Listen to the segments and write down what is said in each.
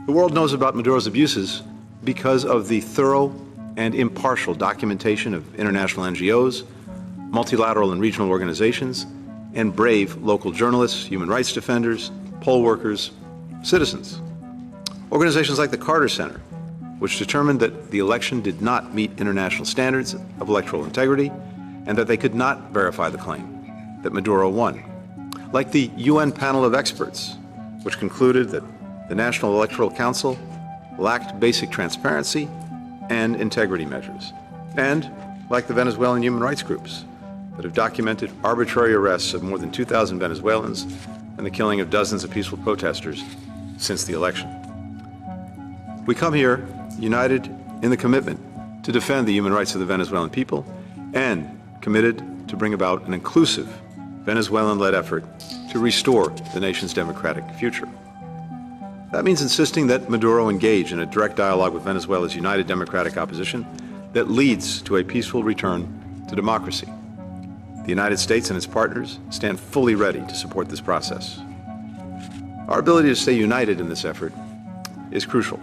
The world knows about Maduro's abuses because of the thorough and impartial documentation of international NGOs, multilateral and regional organizations, and brave local journalists, human rights defenders, poll workers, citizens. Organizations like the Carter Center, which determined that the election did not meet international standards of electoral integrity and that they could not verify the claim that Maduro won. Like the UN panel of experts, which concluded that the National Electoral Council lacked basic transparency and integrity measures. And like the Venezuelan human rights groups that have documented arbitrary arrests of more than 2,000 Venezuelans and the killing of dozens of peaceful protesters since the election. We come here united in the commitment to defend the human rights of the Venezuelan people and committed to bring about an inclusive Venezuelan-led effort to restore the nation's democratic future. That means insisting that Maduro engage in a direct dialogue with Venezuela's united democratic opposition that leads to a peaceful return to democracy. The United States and its partners stand fully ready to support this process. Our ability to stay united in this effort is crucial.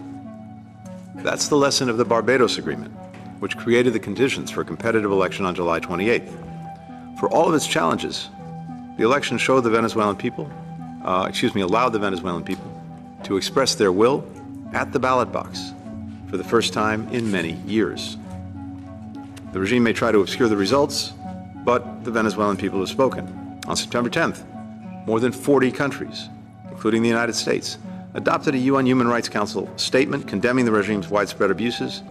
That's the lesson of the Barbados Agreement, which created the conditions for a competitive election on July 28th. For all of its challenges, the election showed the Venezuelan people, allowed the Venezuelan people to express their will at the ballot box for the first time in many years. The regime may try to obscure the results, but the Venezuelan people have spoken. On September 10th, more than 40 countries, including the United States, adopted a UN Human Rights Council statement condemning the regime's widespread abuses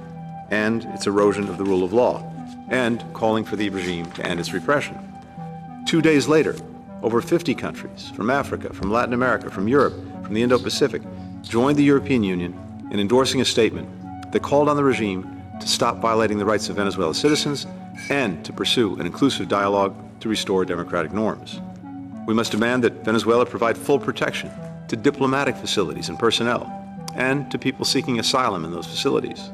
and its erosion of the rule of law, and calling for the regime to end its repression. 2 days later, over 50 countries from Africa, from Latin America, from Europe, from the Indo-Pacific joined the European Union in endorsing a statement that called on the regime to stop violating the rights of Venezuela's citizens and to pursue an inclusive dialogue to restore democratic norms. We must demand that Venezuela provide full protection to diplomatic facilities and personnel and to people seeking asylum in those facilities.